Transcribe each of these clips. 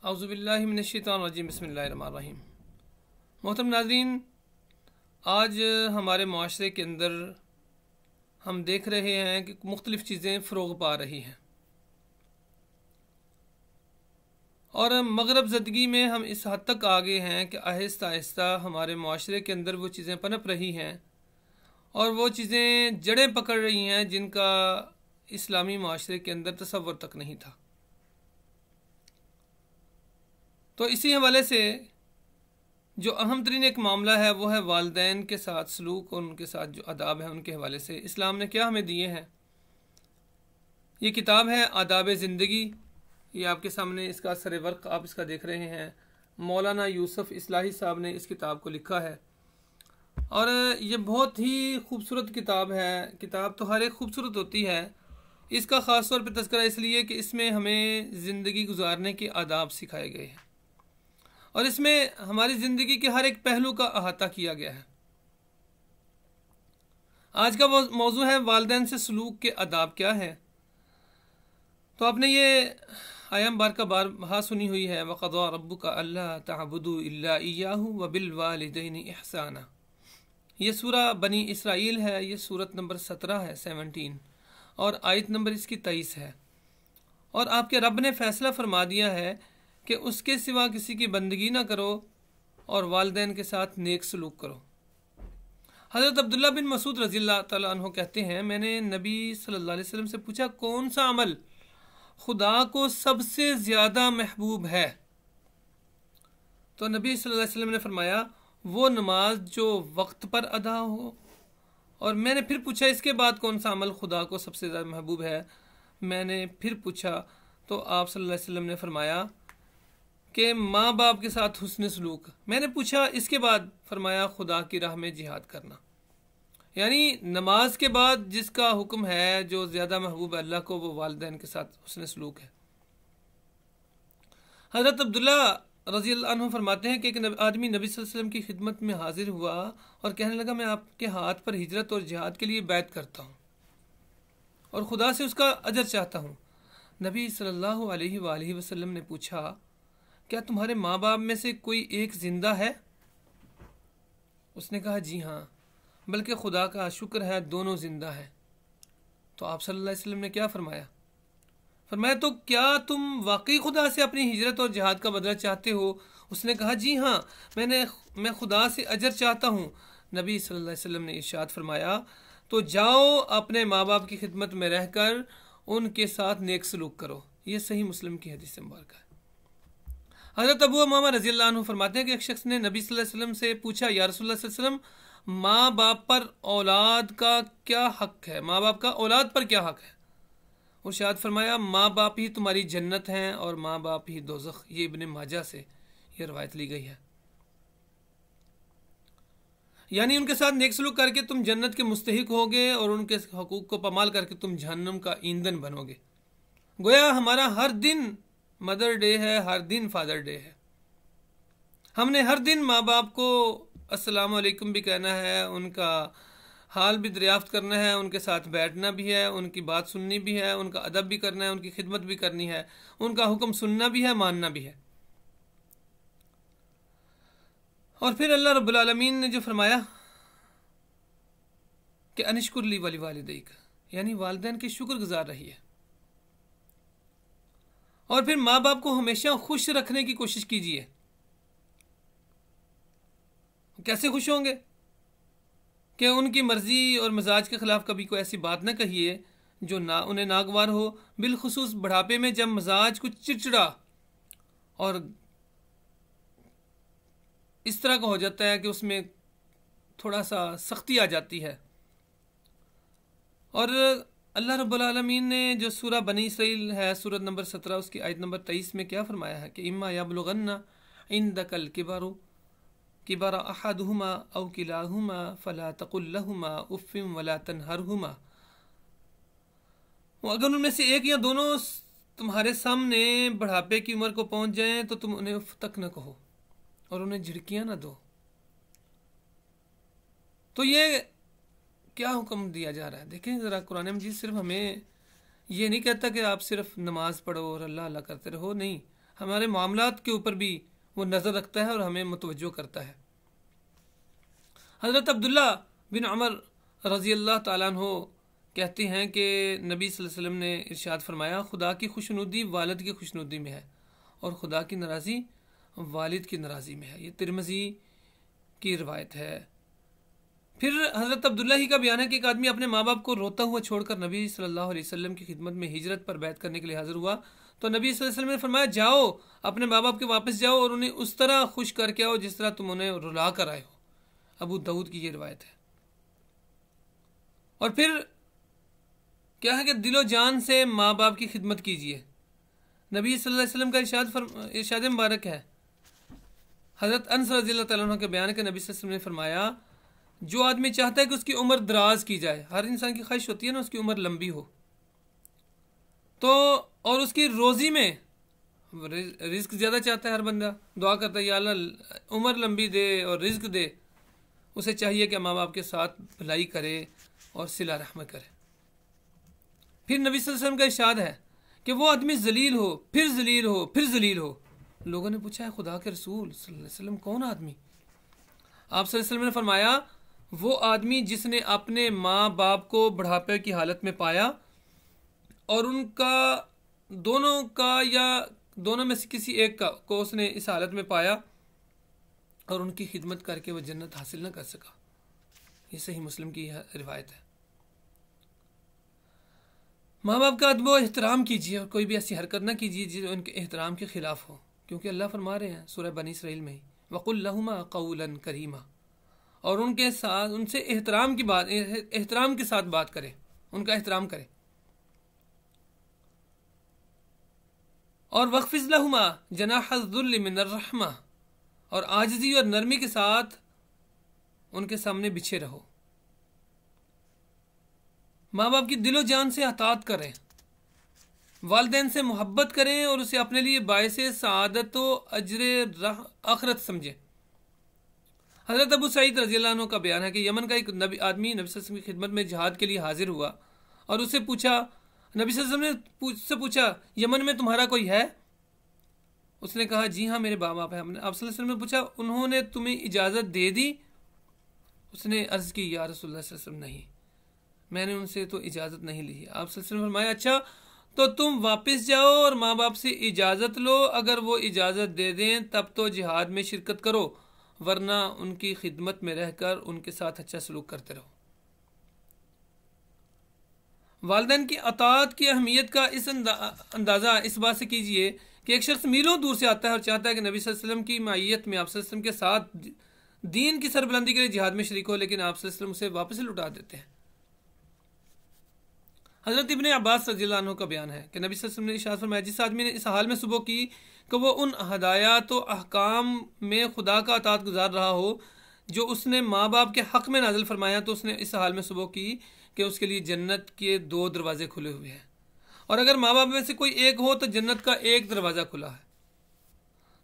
औज़ुबिल्लाहि मिनश्शैतानिर्रजीम बिस्मिल्लाहिर्रहमानिर्रहीम। मोहतरम नाज़रीन, आज हमारे माशरे के अंदर हम देख रहे हैं कि मुख्तलिफ़ चीज़ें फ़रोग़ पा रही हैं और मग़रब ज़दगी में हम इस हद तक आ गए हैं कि आहिस्ता आहिस्ता हमारे माशरे के अंदर वो चीज़ें पनप रही हैं और वो चीज़ें जड़ें पकड़ रही हैं जिनका इस्लामी माशरे के अंदर तसव्वुर तक नहीं था। तो इसी हवाले से जो अहम तरीन एक मामला है वो है वालिदैन के साथ सलूक और उनके साथ जो आदाब है उनके हवाले से इस्लाम ने क्या हमें दिए हैं। ये किताब है आदाब ज़िंदगी। ये आपके सामने इसका सर वर्क आप इसका देख रहे हैं। मौलाना यूसुफ इस्लाही साहब ने इस किताब को लिखा है और ये बहुत ही खूबसूरत किताब है। किताब तो हर एक खूबसूरत होती है, इसका ख़ास तौर पर तज़किरा इसलिए कि इसमें हमें ज़िंदगी गुजारने के आदाब सिखाए गए हैं और इसमें हमारी ज़िंदगी के हर एक पहलू का अहाता किया गया है। आज का मौजू है वालिदैन से सलूक के आदाब क्या है। तो आपने ये आयम बार का बार सुनी हुई है, वक़ज़ा रब्बुका अल्ला तअबुदू इल्ला इय्याहु व बिल वालिदैनि इहसाना। ये सूरा बनी इसराइल है। ये सूरत नंबर 17 है, 17, और आयत नंबर इसकी 23 है। और आपके रब ने फ़ैसला फरमा दिया है कि उसके सिवा किसी की बंदगी ना करो और वालिदैन के साथ नेक सलूक करो। हज़रत अब्दुल्ला बिन मसूद रज़ियल्लाहु तआला अन्हु कहते हैं, मैंने नबी सल्लल्लाहु अलैहि वसल्लम से पूछा, कौन सा अमल खुदा को सबसे ज़्यादा महबूब है? तो नबी सल्लल्लाहु अलैहि वसल्लम ने फरमाया, वो नमाज जो वक्त पर अदा हो। और मैंने फिर पूछा, इसके बाद कौन सा अमल खुदा को सबसे ज़्यादा महबूब है? मैंने फिर पूछा तो आप सल्लल्लाहु अलैहि वसल्लम ने फरमाया कि माँ बाप के साथ हुस्न सलूक। मैंने पूछा इसके बाद? फरमाया खुदा की राह में जिहाद करना। यानी नमाज के बाद जिसका हुक्म है जो ज़्यादा महबूब है अल्लाह को, वो वालिदैन के साथ हुस्न सलूक है। हज़रत अब्दुल्ला रज़ियल्लाहु अन्हु फरमाते हैं कि एक आदमी नबी सल्लल्लाहु अलैहि वसल्लम की खिदमत में हाजिर हुआ और कहने लगा, मैं आपके हाथ पर हिजरत और जिहाद के लिए बैत करता हूँ और खुदा से उसका अजर चाहता हूँ। नबी सल्लल्लाहु अलैहि वसल्लम ने पूछा, क्या तुम्हारे माँ बाप में से कोई एक जिंदा है? उसने कहा, जी हाँ, बल्कि खुदा का शुक्र है दोनों जिंदा हैं। तो आप सल्लल्लाहु अलैहि वसल्लम ने क्या फरमाया? फरमाया, तो क्या तुम वाकई खुदा से अपनी हिजरत और जिहाद का बदला चाहते हो? उसने कहा, जी हाँ, मैं खुदा से अजर चाहता हूँ। नबी सल्लल्लाहु अलैहि वसल्लम ने इरशाद फरमाया, तो जाओ अपने माँ बाप की खिदमत में रहकर उनके साथ नेक सलूक करो। ये सही मुस्लिम की हदीस मुबारक है। हज़रत अबू उमामा रज़ियल्लाहु अन्हु फरमाते हैं कि एक शख्स ने नबी सल्लल्लाहु अलैहि वसल्लम से पूछा, या रसूलुल्लाह सल्लल्लाहु अलैहि वसल्लम, माँ बाप पर औलाद का क्या हक है? माँ बाप का औलाद पर क्या हक है? इरशाद फरमाया, माँ बाप ही तुम्हारी जन्नत हैं और माँ बाप ही दोज़ख। ये इब्ने माजा से ये रवायत ली गई है। यानी उनके साथ नेक सलूक करके तुम जन्नत के मुस्तहिक होगे और उनके हकूक़ को पामाल करके तुम जहन्नम का ईंधन बनोगे। गोया हमारा हर दिन मदर डे है, हर दिन फादर डे है। हमने हर दिन माँ बाप को अस्सलाम वालेकुम भी कहना है, उनका हाल भी दरियाफ्त करना है, उनके साथ बैठना भी है, उनकी बात सुननी भी है, उनका अदब भी करना है, उनकी खिदमत भी करनी है, उनका हुक्म सुनना भी है, मानना भी है। और फिर अल्लाह रब्बुल आलमीन ने जो फरमाया कि अनिश्कुर ली वली वालिदैक, यानी वालिदैन की शुक्रगुजार रही है। और फिर माँ बाप को हमेशा खुश रखने की कोशिश कीजिए। कैसे खुश होंगे? कि उनकी मर्जी और मिजाज के खिलाफ कभी कोई ऐसी बात ना कहिए जो उन्हें नागवार हो। बिलखुसूस बुढ़ापे में जब मिजाज कुछ चिड़चिड़ा और इस तरह का हो जाता है कि उसमें थोड़ा सा सख्ती आ जाती है। और अल्लाह रब्बुल आलमीन ने जो सूरा बनी इसराइल है, सूरत नंबर 17, उसकी आयत नंबर 23 में क्या फरमाया है कि इम्मा यबलुगन्ना इंदकल किबरा अहदुहुमा औ किलाहुमा फला तकुल लहुमा उफ्फिम वला तनहरहुमा। अगर उनमें से एक या दोनों तुम्हारे सामने बुढ़ापे की उम्र को पहुंच जाएं तो तुम उन्हें उफ तक न कहो और उन्हें झिड़कियां न दो। तो ये क्या हुक्म दिया जा रहा है? देखें ज़रा, कुरान मजीद सिर्फ हमें ये नहीं कहता कि आप सिर्फ नमाज पढ़ो और अल्लाह अल्लाह करते रहो। नहीं, हमारे मामलात के ऊपर भी वो नज़र रखता है और हमें मुतवज्जो करता है। हज़रत अब्दुल्ला बिन उमर रज़ी अल्लाह ताला अन्हो कहते हैं कि नबी सल्लल्लाहु अलैहि वसल्लम ने इरशाद फरमाया, खुदा की खुशनुदी वालिद की खुशनुदी में है और खुदा की नाराज़ी वालिद की नाराज़ी में है। ये तिरमिज़ी की रिवायत है। फिर हज़रत अब्दुल्ला ही का बयान है कि एक आदमी अपने माँ बाप को रोता हुआ छोड़कर नबी सल्लल्लाहु अलैहि वसल्लम की खिदमत में हिजरत पर बैत करने के लिए हाजिर हुआ, तो नबी सल्लल्लाहु अलैहि वसल्लम ने फरमाया, जाओ अपने माँ बाप के वापस जाओ और उन्हें उस तरह खुश करके आओ जिस तरह तुम उन्हें रुला कर आए हो। अबू दाऊद की ये रिवायत है। और फिर क्या है कि दिलो जान से माँ बाप की खिदमत कीजिए। नबी सल्लल्लाहु अलैहि वसल्लम का इरशाद मुबारक है, हज़रत अनस रज़ियल्लाहु तआला अन्हु के बयान के नबी सल्लल्लाहु अलैहि वसल्लम ने फरमाया, जो आदमी चाहता है कि उसकी उम्र दराज की जाए, हर इंसान की ख्वाहिश होती है ना उसकी उम्र लंबी हो, तो और उसकी रोज़ी में रिस्क ज़्यादा चाहता है, हर बंदा दुआ करता है या अल्लाह उम्र लंबी दे और रिस्क दे, उसे चाहिए कि माँ बाप के साथ भलाई करे और सिला रहम करे। फिर नबी सल्लल्लाहु अलैहि वसल्लम का इरशाद है कि वो आदमी जलील हो फिर जलील हो फिर जलील हो। लोगों ने पूछा है खुदा के रसूल सल्लल्लाहु अलैहि वसल्लम कौन आदमी? आप सल्लल्लाहु अलैहि वसल्लम ने फरमाया, वो आदमी जिसने अपने माँ बाप को बुढ़ापे की हालत में पाया और उनका दोनों का या दोनों में से किसी एक का को उसने इस हालत में पाया और उनकी खिदमत करके वह जन्नत हासिल न कर सका। ये सही मुस्लिम की रिवायत है। माँ बाप का अदब व एहतराम कीजिए और कोई भी ऐसी हरकत ना कीजिए जो उनके एहतराम के खिलाफ हो, क्योंकि अल्लाह फरमा रहे हैं सूरह बनी इसराइल में ही, वक़ुल लहुमा क़ौलन करीमा, और उनके साथ उनसे एहतराम के साथ बात करें, उनका एहतराम करें। और वक़्फ़िज़ लहुमा जनाहज़्ज़ुल्लि मिनर रहमा, और आजिज़ी और नरमी के साथ उनके सामने बिछे रहो। माँ बाप की दिलो जान से अतात करें, वालिदैन से मोहब्बत करें और उसे अपने लिए बायसे सआदत व अजर आखिरत समझें। हज़रत अबू सईद रज़ियल्लाहु अन्हु का बयान है कि यमन का एक आदमी नबी सल्लल्लाहु अलैहि वसल्लम की खिदमत में जहाद के लिए हाजिर हुआ और उससे पूछा, नबी सल्लल्लाहु अलैहि वसल्लम ने उससे पूछा, यमन में तुम्हारा कोई है? उसने कहा, जी हाँ मेरे बाप है। हमने आप सल्लल्लाहु अलैहि वसल्लम ने पूछा, उन्होंने तुम्हें इजाज़त दे दी? उसने अर्ज़ की, या रसूलुल्लाह सल्लल्लाहु अलैहि वसल्लम नहीं, मैंने उनसे तो इजाज़त नहीं ली। आप सल्लल्लाहु अलैहि वसल्लम ने फरमाया, अच्छा तो तुम वापस जाओ और माँ बाप से इजाज़त लो, अगर वो इजाज़त दे दें तब तो जिहाद में शिरकत करो, वरना उनकी खिदमत में रहकर उनके साथ अच्छा सलूक करते रहो। वालिदैन की अताअत की अहमियत का इस अंदाज़ा इस बात से कीजिए कि एक शख्स मीलों दूर से आता है और चाहता है कि नबी सल्लल्लाहु अलैहि वसल्लम की मायत में आप सल्लल्लाहु अलैहि वसल्लम के साथ दीन की सरबुलंदी के लिए जिहाद में शरीक हो, लेकिन आप सल्लल्लाहु अलैहि वसल्लम उसे वापस लौटा देते हैं। हज़रत इब्ने अब्बास रज़ियल्लाहु अन्हु का बयान है कि नबी सल्लल्लाहु अलैहि वसल्लम ने इरशाद फरमाया, जिस आदमी ने इस हाल में सुबह की कि वो उन हदायत व अहकाम में खुदा का अताअत गुजार रहा हो जो उसने माँ बाप के हक़ में नाजिल फरमाया, तो उसने इस हाल में सुबह की कि उसके लिए जन्नत के 2 दरवाजे खुले हुए हैं, और अगर माँ बाप में से कोई एक हो तो जन्नत का 1 दरवाज़ा खुला है।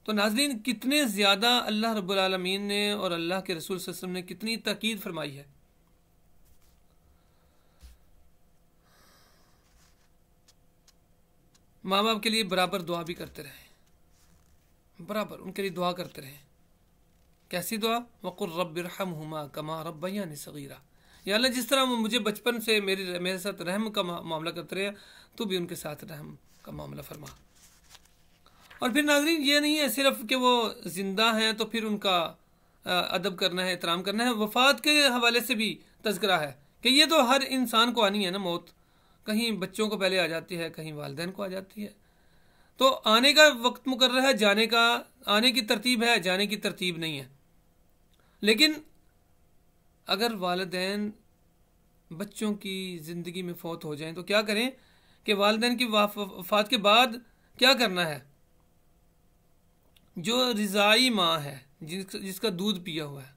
तो नाज़रीन, कितने ज़्यादा अल्लाह रब्बुल आलमीन ने और अल्लाह के रसूल सल्लल्लाहु अलैहि वसल्लम ने कितनी ताकीद फरमाई है। माँ बाप के लिए बराबर दुआ भी करते रहें, बराबर उनके लिए दुआ करते रहें। कैसी दुआ? वक़ुल रब्बिरहमहुमा कमा रब्बयानी सगीरा, या अल्लाह जिस तरह मुझे बचपन से मेरे साथ रहम का मामला करते रहे, तो भी उनके साथ रहम का मामला फरमा। और फिर नाज़रीन, ये नहीं है सिर्फ कि वो ज़िंदा हैं तो फिर उनका अदब करना है, एहतराम करना है। वफ़ात के हवाले से भी तज़किरा है कि ये तो हर इंसान को आनी है ना मौत, कहीं बच्चों को पहले आ जाती है, कहीं वालिदैन को आ जाती है। तो आने का वक्त मुकर्रर है, जाने का आने की तरतीब है, जाने की तरतीब नहीं है। लेकिन अगर वालिदैन बच्चों की ज़िंदगी में फौत हो जाएं तो क्या करें कि वालिदैन की वफ़ात के बाद क्या करना है? जो रिज़ाई माँ है, जिसका दूध पिया हुआ है,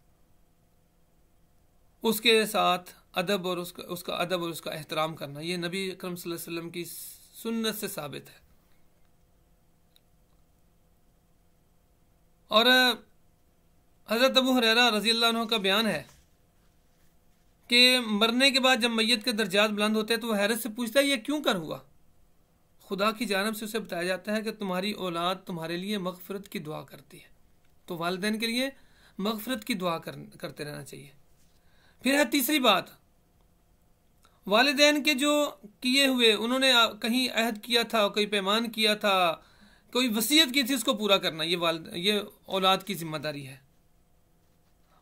उसके साथ अदब और उसका अदब और उसका एहतराम करना, ये नबी अकरम सल्लल्लाहु अलैहि वसल्लम की सुन्नत से साबित है। और हज़रत अबू हुरैरा रज़ियल्लाहु अन्हु का बयान है कि मरने के बाद जब मैयत के दर्जात बुलंद होते हैं तो वह हैरत से पूछता है, ये क्यों कर हुआ? खुदा की जानिब से उसे बताया जाता है कि तुम्हारी औलाद तुम्हारे लिए मग़फ़िरत की दुआ करती है। तो वालिदैन के लिए मग़फ़िरत की दुआ करते रहना चाहिए। फिर है तीसरी बात, वालिदैन के जो किए हुए, उन्होंने कहीं अहद किया था, कोई पैमान किया था, कोई वसीयत की थी, उसको पूरा करना ये औलाद की जिम्मेदारी है।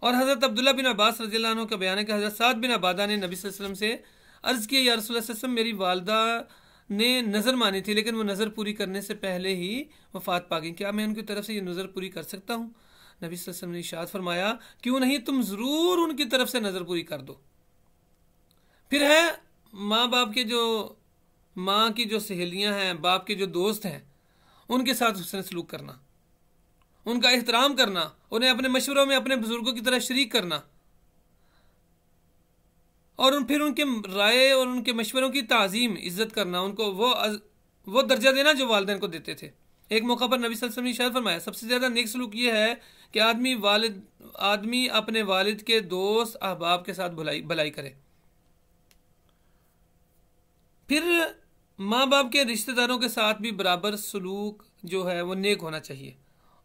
और हज़रत अब्दुल्ला बिन अब्बास रज़ियल्लाहु अन्हु का बयान है कि हज़रत साद बिन अबादा ने नबी सल्लल्लाहु अलैहि वसल्लम से अर्ज़ किया, या रसूलुल्लाह सल्लल्लाहु अलैहि वसल्लम, मेरी वालदा ने नज़र मानी थी लेकिन वो नज़र पूरी करने से पहले ही वफ़ात पा गई, क्या मैं उनकी तरफ से ये नज़र पूरी कर सकता हूँ? नबी सल्लल्लाहु अलैहि वसल्लम ने इरशाद फरमाया, क्यों नहीं, तुम ज़रूर उनकी तरफ से नज़र पूरी कर दो। फिर है माँ बाप के जो, माँ की जो सहेलियाँ हैं, बाप के जो दोस्त हैं, उनके साथ हुस्न सलूक करना, उनका एहतराम करना, उन्हें अपने मशवरों में अपने बुजुर्गों की तरह शरीक करना, और फिर उनके राय और उनके मशवरों की ताज़ीम, इज्जत करना, उनको वो दर्जा देना जो वालिदैन को देते थे। एक मौका पर नबी सल्लल्लाहु अलैहि वसल्लम ने इरशाद फरमाया, सबसे ज़्यादा नेक सलूक ये है कि आदमी अपने वालिद के दोस्त अहबाब के साथ भलाई करे। फिर माँ बाप के रिश्तेदारों के साथ भी बराबर सलूक जो है वो नेक होना चाहिए,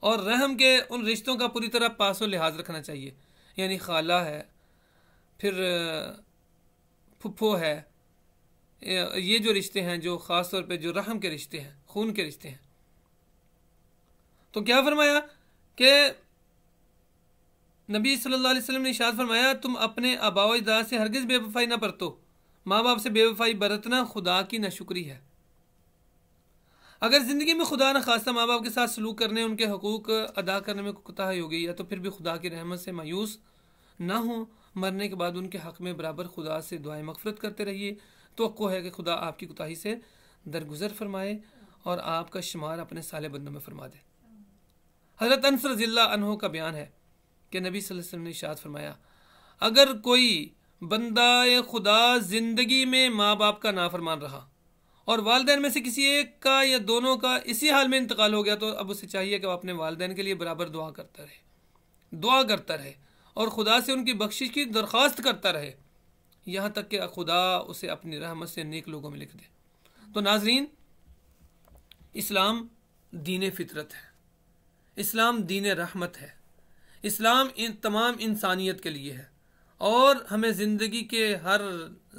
और रहम के उन रिश्तों का पूरी तरह पासो लिहाज रखना चाहिए, यानी खाला है, फिर फुफ्फो है, ये जो रिश्ते हैं जो ख़ास तौर पे जो रहम के रिश्ते हैं, खून के रिश्ते हैं। तो क्या फरमाया कि नबी सल्लल्लाहु अलैहि वसल्लम ने इरशाद फरमाया, तुम अपने आबा व अजदाद से हरगिज़ बेवफाई ना बरतो, माँ बाप से बेवफाई बरतना खुदा की नाशुक्री है। अगर ज़िंदगी में खुदा न खास्ता माँ बाप के साथ सलूक करने, उनके हकूक़ अदा करने में कोताही हो गई है, तो फिर भी खुदा की रहमत से मायूस ना हो, मरने के बाद उनके हक़ में बराबर खुदा से दुआएं मग़फ़िरत करते रहिए। तवक्को है कि खुदा आपकी कोताही से दरगुजर फरमाए और आपका शुमार अपने साले बंदों में फरमा दे। हज़रत अनस रज़ियल्लाहु अन्हु का बयान है कि नबी सल्लल्लाहु अलैहि वसल्लम ने इरशाद फरमाया, अगर कोई बंदा खुदा ज़िंदगी में माँ बाप का नाफरमान रहा और वालिदैन में से किसी एक का या दोनों का इसी हाल में इंतकाल हो गया, तो अब उसे चाहिए कि वह अपने वालिदैन के लिए बराबर दुआ करता रहे और खुदा से उनकी बख्शिश की दरख्वास्त करता रहे, यहाँ तक कि खुदा उसे अपनी रहमत से नेक लोगों में लिख दे। तो नाजरीन, इस्लाम दीन फितरत है, इस्लाम दीन रहमत है, इस्लाम इन तमाम इंसानियत के लिए है और हमें ज़िंदगी के हर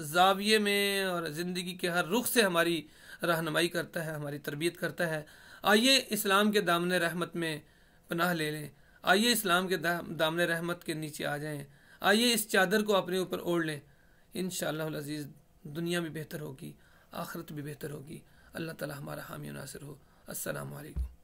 जाविये में और ज़िंदगी के हर रुख से हमारी रहनुमाई करता है, हमारी तरबियत करता है। आइए इस्लाम के दामन रहमत में पनाह ले लें, आइए इस्लाम के दामन रहमत के नीचे आ जाएं, आइए इस चादर को अपने ऊपर ओढ़ लें। इंशाअल्लाह अज़ीज़ दुनिया भी बेहतर होगी, आखिरत भी बेहतर होगी। अल्लाह ताला हमारा हामी नासिर हो। अस्सलामु अलैकुम।